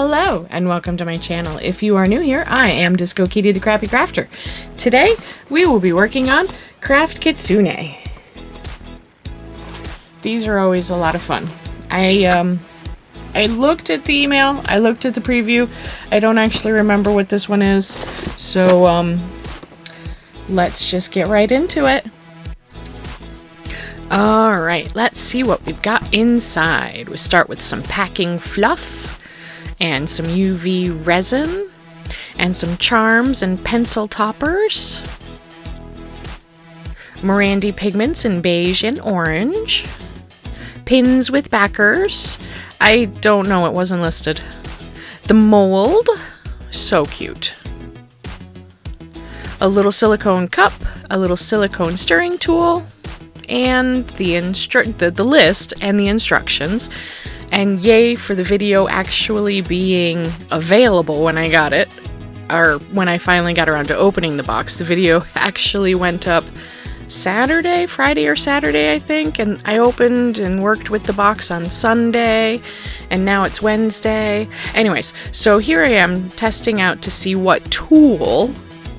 Hello and welcome to my channel. If you are new here, I am Disco Kitty the Crappy Crafter. Today we will be working on Craft Kitsune. These are always a lot of fun. I looked at the email, I looked at the preview. I don't actually remember what this one is, so let's just get right into it. Alright, let's see what we've got inside. We start with some packing fluff and some UV resin and some charms and pencil toppers, Morandy pigments in beige and orange, pins with backers. I don't know, it wasn't listed. The mold, so cute. A little silicone cup, a little silicone stirring tool, and the list and the instructions. And yay for the video actually being available when I got it, or when I finally got around to opening the box. The video actually went up Friday or Saturday, I think, and I opened and worked with the box on Sunday, and now it's Wednesday. Anyways, so here I am testing out to see what tool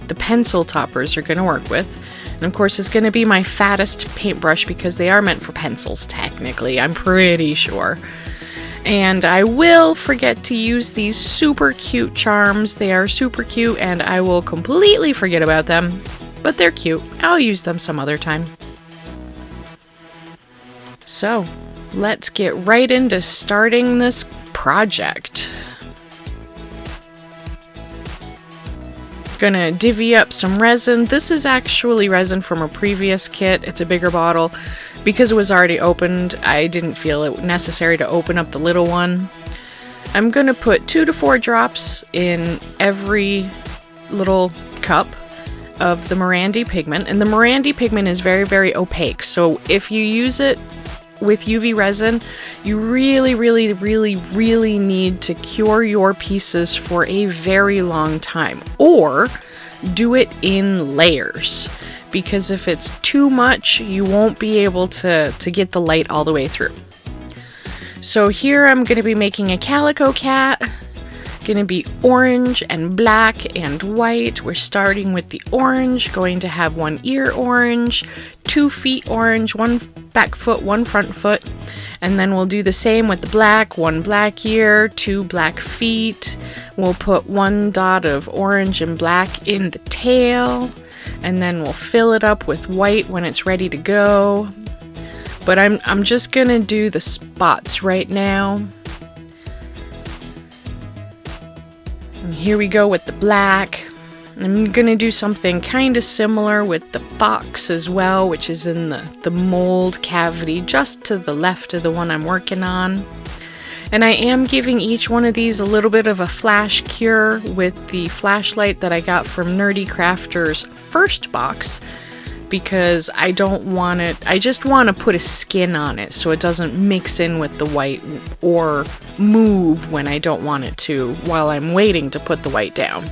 the pencil toppers are going to work with. And of course, it's going to be my fattest paintbrush because they are meant for pencils, technically, I'm pretty sure. And I will forget to use these super cute charms. They are super cute, and I will completely forget about them. But they're cute. I'll use them some other time. So, let's get right into starting this project. Gonna divvy up some resin. This is actually resin from a previous kit. It's a bigger bottle. Because it was already opened, I didn't feel it necessary to open up the little one. I'm gonna put 2 to 4 drops in every little cup of the Morandy pigment. And the Morandy pigment is very, very opaque. So if you use it with UV resin, you really, really, really, really need to cure your pieces for a very long time. Or do it in layers. Because if it's too much, you won't be able to get the light all the way through. So here I'm going to be making a calico cat. Going to be orange and black and white. We're starting with the orange, going to have 1 ear orange, 2 feet orange, 1 back foot, 1 front foot. And then we'll do the same with the black, 1 black ear, 2 black feet. We'll put 1 dot of orange and black in the tail. And then we'll fill it up with white when it's ready to go. But I'm just gonna do the spots right now. And here we go with the black. I'm gonna do something kind of similar with the fox as well, which is in the mold cavity just to the left of the one I'm working on. And I am giving each one of these a little bit of a flash cure with the flashlight that I got from Nerdy Crafter's first box, because I don't want it, I just want to put a skin on it so it doesn't mix in with the white or move when I don't want it to while I'm waiting to put the white down.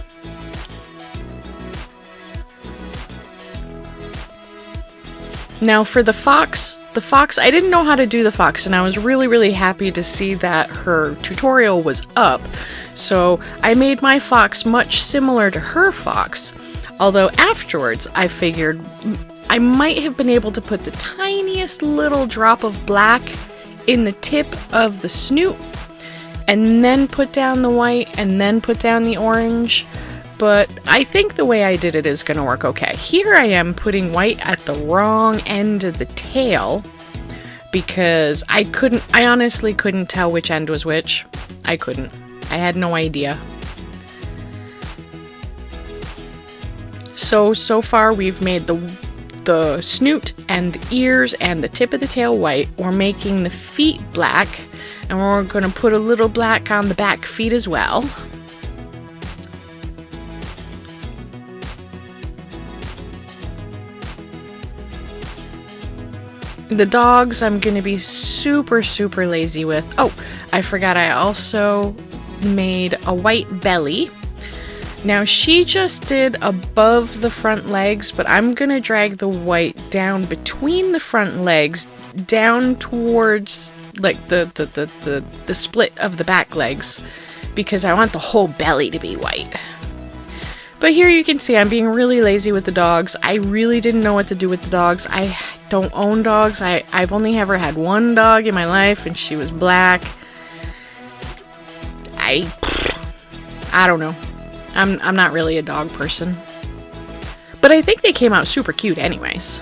Now for the fox, I didn't know how to do the fox, and I was really, really happy to see that her tutorial was up. So I made my fox much similar to her fox, although afterwards I figured I might have been able to put the tiniest little drop of black in the tip of the snoot, and then put down the white, and then put down the orange. But I think the way I did it is going to work okay. Here I am putting white at the wrong end of the tail because I honestly couldn't tell which end was which. I had no idea. So far we've made the snoot and the ears and the tip of the tail white. We're making the feet black, and we're going to put a little black on the back feet as well. The dogs I'm going to be super, super lazy with. Oh, I forgot I also made a white belly. Now she just did above the front legs, but I'm going to drag the white down between the front legs, down towards like the split of the back legs. because I want the whole belly to be white. But here you can see I'm being really lazy with the dogs. I really didn't know what to do with the dogs. I don't own dogs. I've only ever had one dog in my life, and she was black. I don't know. I'm not really a dog person. But I think they came out super cute anyways.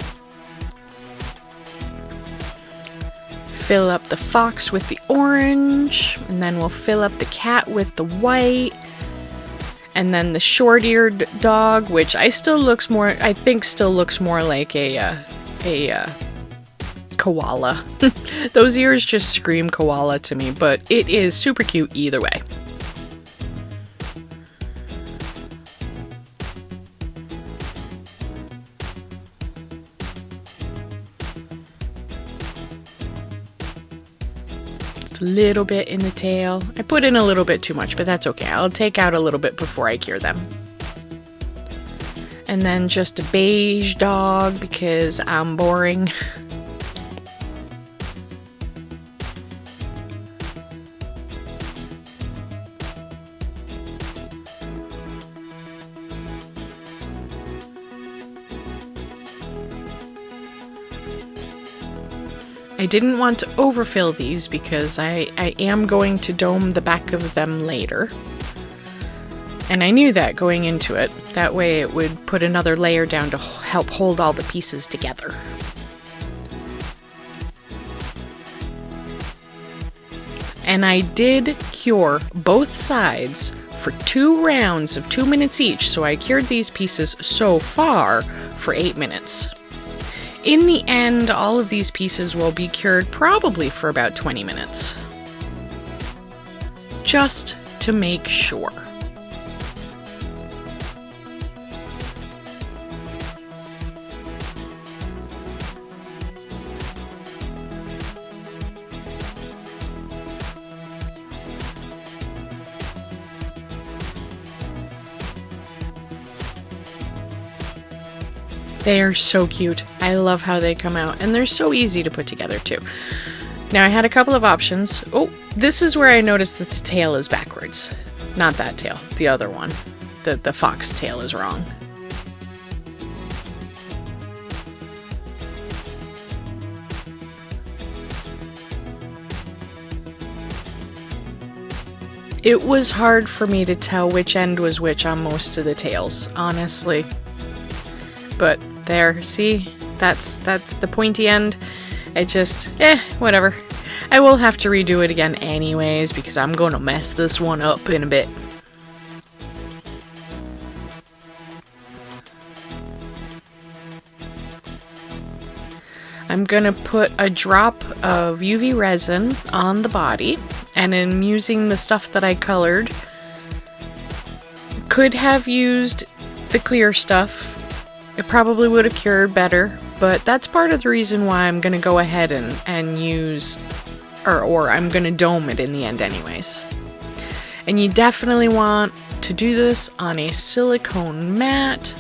Fill up the fox with the orange, and then we'll fill up the cat with the white. And then the short-eared dog, which I think still looks more like a koala. Those ears just scream koala to me, but it is super cute either way. A little bit in the tail. I put in a little bit too much, but that's okay. I'll take out a little bit before I cure them. And then just a beige dog because I'm boring. I didn't want to overfill these because I am going to dome the back of them later. And I knew that going into it. That way it would put another layer down to help hold all the pieces together. And I did cure both sides for 2 rounds of 2 minutes each, so I cured these pieces so far for 8 minutes. In the end, all of these pieces will be cured probably for about 20 minutes. Just to make sure. They are so cute. I love how they come out, and they're so easy to put together too. Now I had a couple of options. Oh, this is where I noticed that the tail is backwards. Not that tail, the other one. The fox tail is wrong. It was hard for me to tell which end was which on most of the tails, honestly. But there, see? That's the pointy end. It just, whatever. I will have to redo it again anyways, because I'm going to mess this one up in a bit. I'm going to put a drop of UV resin on the body, and I'm using the stuff that I colored. Could have used the clear stuff. It probably would have cured better, but that's part of the reason why I'm going to go ahead and use, or I'm going to dome it in the end anyways. And you definitely want to do this on a silicone mat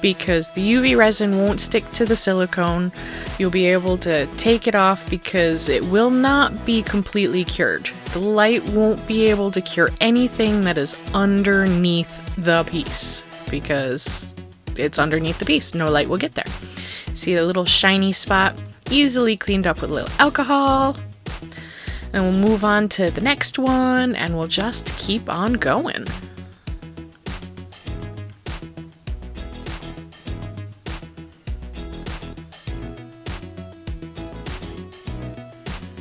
because the UV resin won't stick to the silicone. You'll be able to take it off because it will not be completely cured. The light won't be able to cure anything that is underneath the piece because it's underneath the piece. No light will get there. See the little shiny spot? Easily cleaned up with a little alcohol. Then we'll move on to the next one and we'll just keep on going.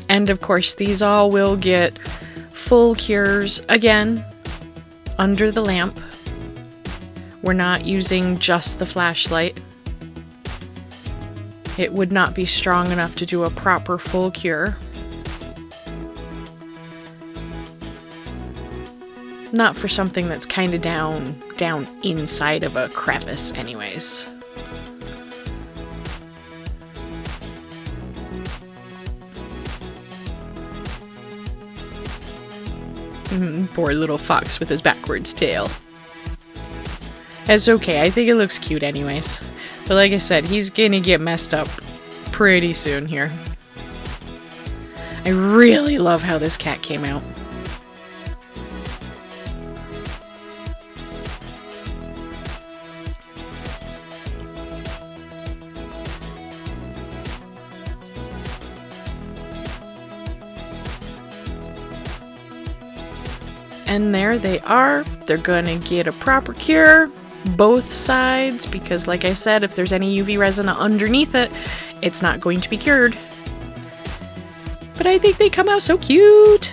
And of course these all will get full cures again under the lamp. We're not using just the flashlight. It would not be strong enough to do a proper full cure. Not for something that's kind of down inside of a crevice anyways. Poor little fox with his backwards tail. It's okay, I think it looks cute anyways. But like I said, he's gonna get messed up pretty soon here. I really love how this cat came out. And there they are. They're gonna get a proper cure, both sides, because like I said, if there's any UV resin underneath it, it's not going to be cured. But I think they come out so cute.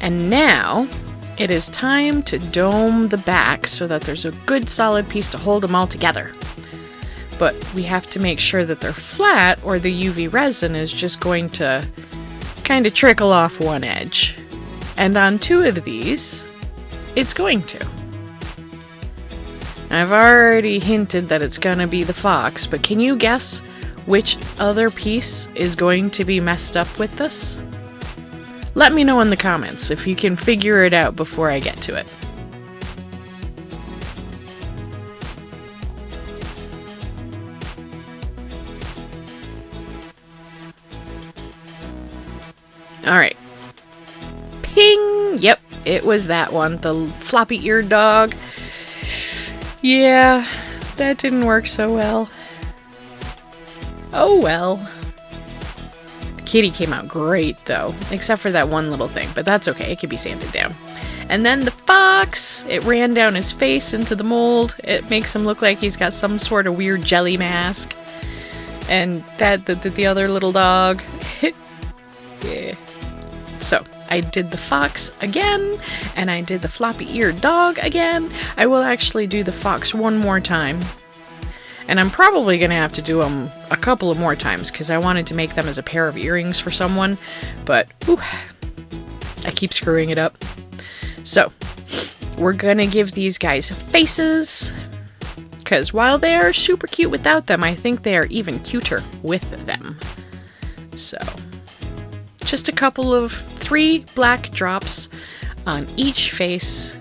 And now it is time to dome the back so that there's a good solid piece to hold them all together. But we have to make sure that they're flat or the UV resin is just going to kind of trickle off one edge. And on 2 of these, it's going to. I've already hinted that it's going to be the fox, but can you guess which other piece is going to be messed up with this? Let me know in the comments if you can figure it out before I get to it. Alright. Ping! Yep, it was that one. The floppy-eared dog. Yeah, that didn't work so well. Oh well. The kitty came out great, though. Except for that one little thing, but that's okay. It can be sanded down. And then the fox, it ran down his face into the mold. It makes him look like he's got some sort of weird jelly mask. And that, the other little dog. Yeah. So, I did the fox again, and I did the floppy-eared dog again. I will actually do the fox one more time. And I'm probably going to have to do them a couple of more times, because I wanted to make them as a pair of earrings for someone. But, whew, I keep screwing it up. So, we're going to give these guys faces, because while they are super cute without them, I think they are even cuter with them. So, just a couple of 3 black drops on each face.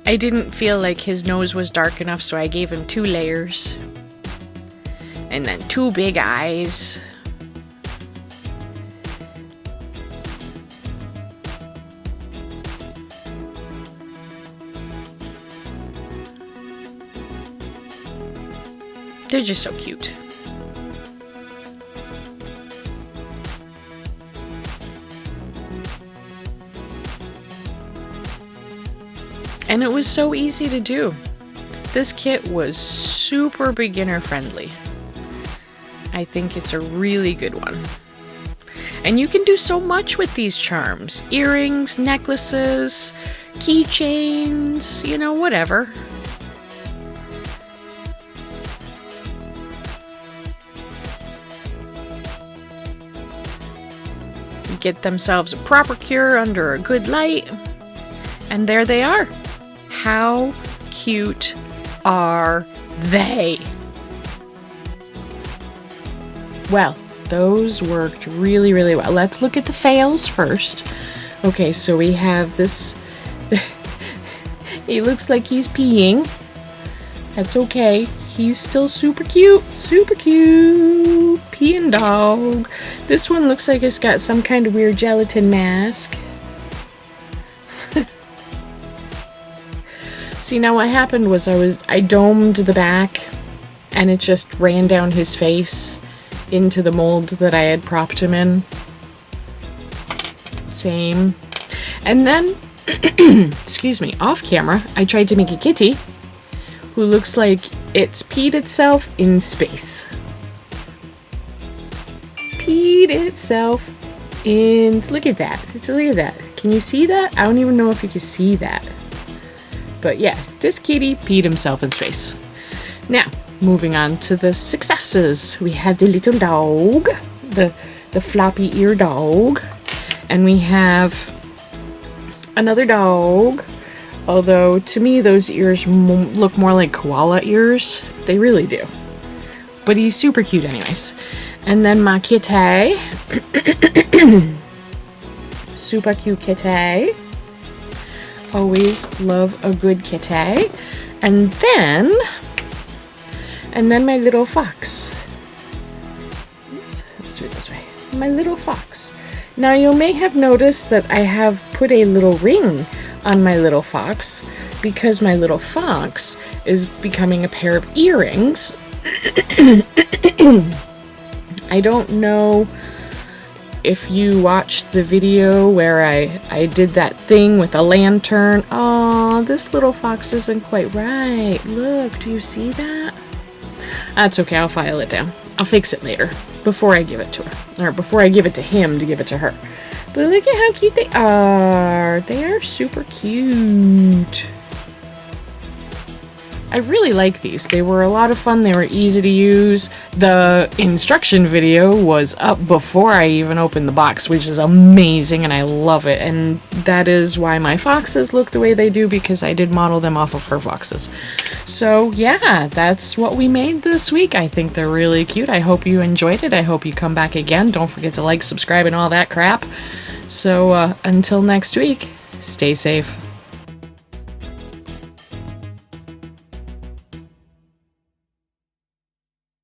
I didn't feel like his nose was dark enough, so I gave him 2 layers. And then 2 big eyes. They're just so cute. And it was so easy to do. This kit was super beginner friendly. I think it's a really good one. And you can do so much with these charms. Earrings, necklaces, keychains, you know, whatever. Get themselves a proper cure under a good light. And there they are. How cute are they? Well, those worked really, really well. Let's look at the fails first. Okay, so we have this. He looks like he's peeing. That's okay. He's still super cute. Super cute. Peeing dog. This one looks like it's got some kind of weird gelatin mask. See, now what happened was I domed the back and it just ran down his face into the mold that I had propped him in. Same. And then, excuse me, off camera, I tried to make a kitty who looks like it's peed itself in space. Peed itself in... Look at that. Just look at that. Can you see that? I don't even know if you can see that. But yeah, this kitty peed himself in space. Now, moving on to the successes. We have the little dog, the floppy ear dog, and we have another dog. Although, to me, those ears look more like koala ears. They really do. But he's super cute anyways. And then my kitty. Super cute kitty. Always love a good kitty. And then my little fox. Oops, let's do it this way. My little fox. Now you may have noticed that I have put a little ring on my little fox because my little fox is becoming a pair of earrings. I don't know if you watched the video where I did that thing with a lantern. Oh, this little fox isn't quite right. Look, do you see that? That's okay, I'll file it down. I'll fix it later, before I give it to her. Or before I give it to him to give it to her. But look at how cute they are. They are super cute. I really like these. They were a lot of fun. They were easy to use. The instruction video was up before I even opened the box, which is amazing, and I love it. And that is why my foxes look the way they do, because I did model them off of her foxes. So yeah, that's what we made this week. I think they're really cute. I hope you enjoyed it. I hope you come back again. Don't forget to like, subscribe, and all that crap. So until next week, stay safe.